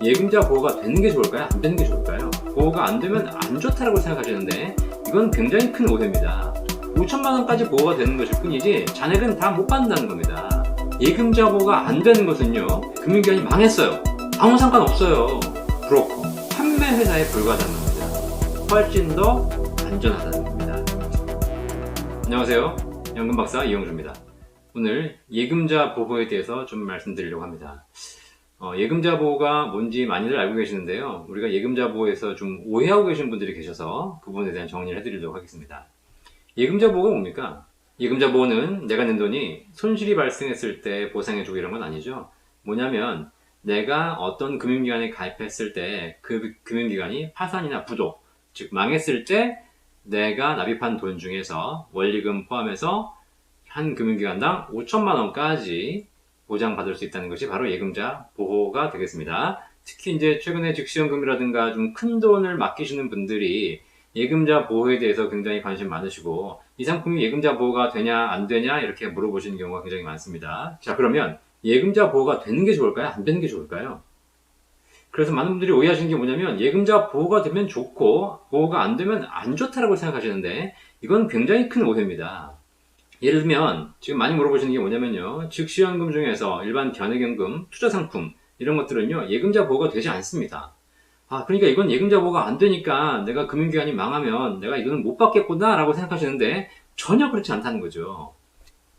예금자 보호가 되는 게 좋을까요? 안 되는 게 좋을까요? 보호가 안 되면 안 좋다라고 생각하시는데 이건 굉장히 큰 오해입니다. 5천만 원까지 보호가 되는 것일 뿐이지 잔액은 다 못 받는다는 겁니다. 예금자 보호가 안 되는 것은요, 금융기관이 망했어요. 아무 상관없어요. 브로커, 판매 회사에 불과하다는 겁니다. 훨씬 더 안전하다는 겁니다. 안녕하세요. 연금박사 이영주입니다. 오늘 예금자 보호에 대해서 좀 말씀드리려고 합니다. 예금자 보호가 뭔지 많이들 알고 계시는데요. 우리가 예금자 보호에서 좀 오해하고 계신 분들이 계셔서 그 부분에 대한 정리를 해드리려고 하겠습니다. 예금자 보호가 뭡니까? 예금자 보호는 내가 낸 돈이 손실이 발생했을 때 보상해주고 이런 건 아니죠. 뭐냐면 내가 어떤 금융기관에 가입했을 때 그 금융기관이 파산이나 부도, 즉 망했을 때 내가 납입한 돈 중에서 원리금 포함해서 한 금융기관당 5천만 원까지 보장받을 수 있다는 것이 바로 예금자 보호가 되겠습니다. 특히 이제 최근에 즉시연금이라든가 좀 큰 돈을 맡기시는 분들이 예금자 보호에 대해서 굉장히 관심 많으시고 이 상품이 예금자 보호가 되냐 안 되냐 이렇게 물어보시는 경우가 굉장히 많습니다. 자, 그러면 예금자 보호가 되는 게 좋을까요? 안 되는 게 좋을까요? 그래서 많은 분들이 오해하시는 게 뭐냐면 예금자 보호가 되면 좋고 보호가 안 되면 안 좋다라고 생각하시는데 이건 굉장히 큰 오해입니다. 예를 들면 지금 많이 물어보시는 게 뭐냐면요, 즉시연금 중에서 일반 변액연금, 투자상품 이런 것들은요 예금자 보호가 되지 않습니다. 그러니까 이건 예금자 보호가 안 되니까 내가 금융기관이 망하면 내가 이거는 못 받겠구나 라고 생각하시는데 전혀 그렇지 않다는 거죠.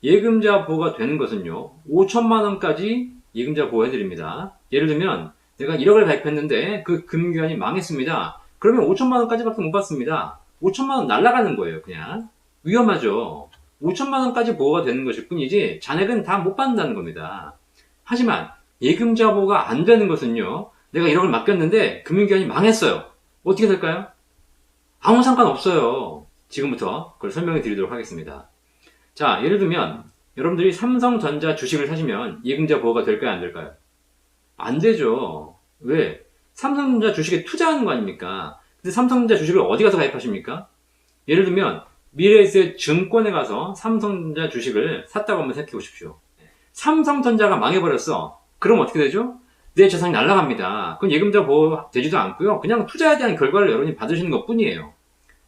예금자 보호가 되는 것은요 5천만 원까지 예금자 보호 해드립니다. 예를 들면 내가 1억을 가입했는데 그 금융기관이 망했습니다. 그러면 5천만 원까지밖에 못 받습니다. 5천만 원 날아가는 거예요. 그냥 위험하죠. 5천만 원까지 보호가 되는 것일 뿐이지 잔액은 다 못 받는다는 겁니다. 하지만 예금자 보호가 안 되는 것은요, 내가 1억을 맡겼는데 금융기관이 망했어요. 어떻게 될까요? 아무 상관없어요. 지금부터 그걸 설명해 드리도록 하겠습니다. 자, 예를 들면 여러분들이 삼성전자 주식을 사시면 예금자 보호가 될까요? 안 될까요? 안 되죠. 왜? 삼성전자 주식에 투자하는 거 아닙니까? 근데 삼성전자 주식을 어디 가서 가입하십니까? 예를 들면 미래에셋 증권에 가서 삼성전자 주식을 샀다고 한번 생각해 보십시오. 삼성전자가 망해버렸어. 그럼 어떻게 되죠? 내 재산이 날아갑니다. 그건 예금자 보호 되지도 않고요. 그냥 투자에 대한 결과를 여러분이 받으시는 것 뿐이에요.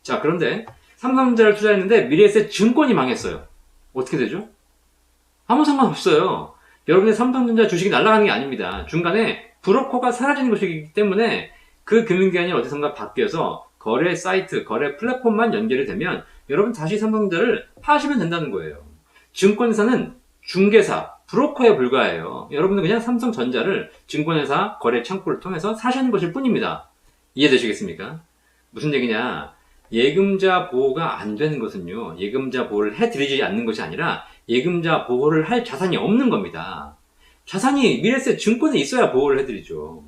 자, 그런데 삼성전자를 투자했는데 미래에셋 증권이 망했어요. 어떻게 되죠? 아무 상관없어요. 여러분의 삼성전자 주식이 날아가는 게 아닙니다. 중간에 브로커가 사라지는 것이기 때문에 그 금융기관이 어디선가 바뀌어서 거래 사이트, 거래 플랫폼만 연결이 되면 여러분 다시 삼성전자를 파시면 된다는 거예요. 증권회사는 중개사, 브로커에 불과해요. 여러분은 그냥 삼성전자를 증권회사 거래 창구를 통해서 사시는 것일 뿐입니다. 이해되시겠습니까? 무슨 얘기냐? 예금자 보호가 안 되는 것은요, 예금자 보호를 해드리지 않는 것이 아니라 예금자 보호를 할 자산이 없는 겁니다. 자산이 미래에셋 증권에 있어야 보호를 해드리죠.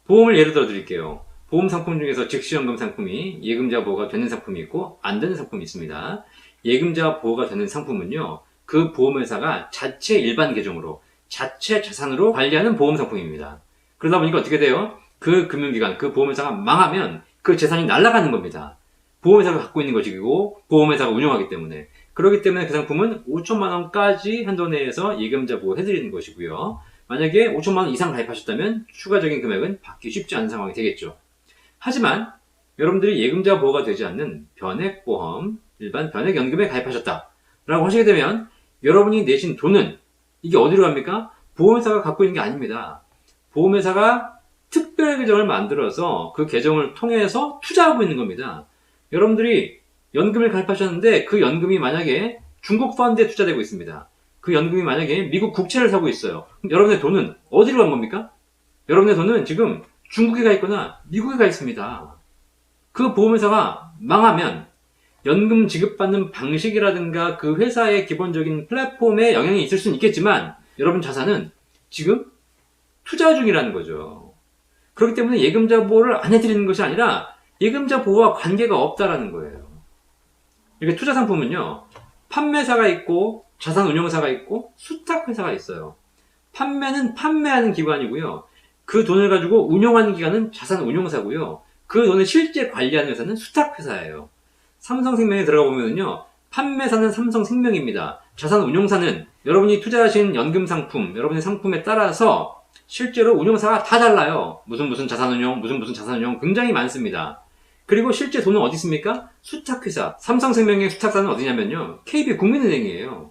보험을 예를 들어 드릴게요. 보험 상품 중에서 즉시연금 상품이 예금자 보호가 되는 상품이 있고 안 되는 상품이 있습니다. 예금자 보호가 되는 상품은요, 그 보험회사가 자체 일반 계정으로 자체 자산으로 관리하는 보험 상품입니다. 그러다 보니까 어떻게 돼요? 그 금융기관, 그 보험회사가 망하면 그 재산이 날아가는 겁니다. 보험회사가 갖고 있는 것이고 보험회사가 운영하기 때문에. 그렇기 때문에 그 상품은 5천만 원까지 한도 내에서 예금자 보호 해드리는 것이고요. 만약에 5천만 원 이상 가입하셨다면 추가적인 금액은 받기 쉽지 않은 상황이 되겠죠. 하지만 여러분들이 예금자 보호가 되지 않는 변액보험, 일반 변액연금에 가입하셨다 라고 하시게 되면 여러분이 내신 돈은 이게 어디로 갑니까? 보험회사가 갖고 있는 게 아닙니다. 보험회사가 특별 계정을 만들어서 그 계정을 통해서 투자하고 있는 겁니다. 여러분들이 연금을 가입하셨는데 그 연금이 만약에 중국 펀드에 투자되고 있습니다. 그 연금이 만약에 미국 국채를 사고 있어요. 그럼 여러분의 돈은 어디로 간 겁니까? 여러분의 돈은 지금 중국에 가 있거나 미국에 가 있습니다. 그 보험회사가 망하면 연금 지급받는 방식이라든가 그 회사의 기본적인 플랫폼에 영향이 있을 수는 있겠지만 여러분 자산은 지금 투자 중이라는 거죠. 그렇기 때문에 예금자 보호를 안 해드리는 것이 아니라 예금자 보호와 관계가 없다라는 거예요. 이렇게 투자 상품은요, 판매사가 있고 자산운용사가 있고 수탁회사가 있어요. 판매는 판매하는 기관이고요. 그 돈을 가지고 운용하는 기관은 자산운용사고요. 그 돈을 실제 관리하는 회사는 수탁회사예요. 삼성생명에 들어가 보면요, 판매사는 삼성생명입니다. 자산운용사는 여러분이 투자하신 연금상품, 여러분의 상품에 따라서 실제로 운용사가 다 달라요. 무슨 자산운용, 무슨 자산운용 굉장히 많습니다. 그리고 실제 돈은 어디 있습니까? 수탁회사, 삼성생명의 수탁사는 어디냐면요. KB국민은행이에요.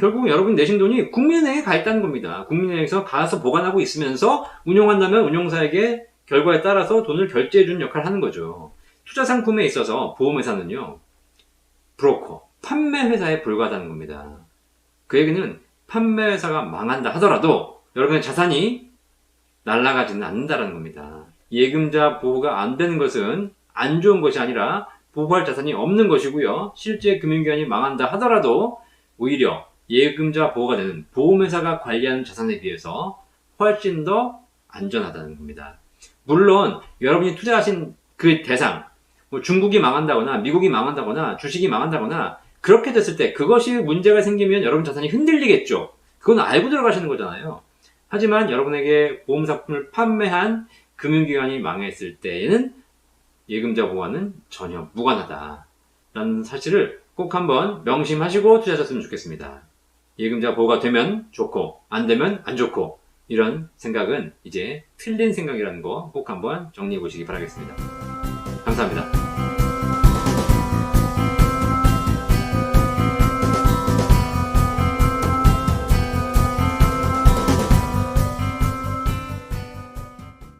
결국은 여러분 내신 돈이 국민은행에 가 있다는 겁니다. 국민은행에서 가서 보관하고 있으면서 운용한다면 운용사에게 결과에 따라서 돈을 결제해주는 역할을 하는 거죠. 투자 상품에 있어서 보험회사는요, 브로커, 판매회사에 불과하다는 겁니다. 그 얘기는 판매회사가 망한다 하더라도 여러분의 자산이 날아가지는 않는다는 겁니다. 예금자 보호가 안 되는 것은 안 좋은 것이 아니라 보호할 자산이 없는 것이고요. 실제 금융기관이 망한다 하더라도 오히려 예금자 보호가 되는 보험회사가 관리하는 자산에 비해서 훨씬 더 안전하다는 겁니다. 물론 여러분이 투자하신 그 대상, 뭐 중국이 망한다거나 미국이 망한다거나 주식이 망한다거나 그렇게 됐을 때 그것이 문제가 생기면 여러분 자산이 흔들리겠죠. 그건 알고 들어가시는 거잖아요. 하지만 여러분에게 보험상품을 판매한 금융기관이 망했을 때에는 예금자 보호와는 전혀 무관하다라는 사실을 꼭 한번 명심하시고 투자하셨으면 좋겠습니다. 예금자 보호가 되면 좋고 안 되면 안 좋고 이런 생각은 이제 틀린 생각이라는 거 꼭 한번 정리해 보시기 바라겠습니다. 감사합니다.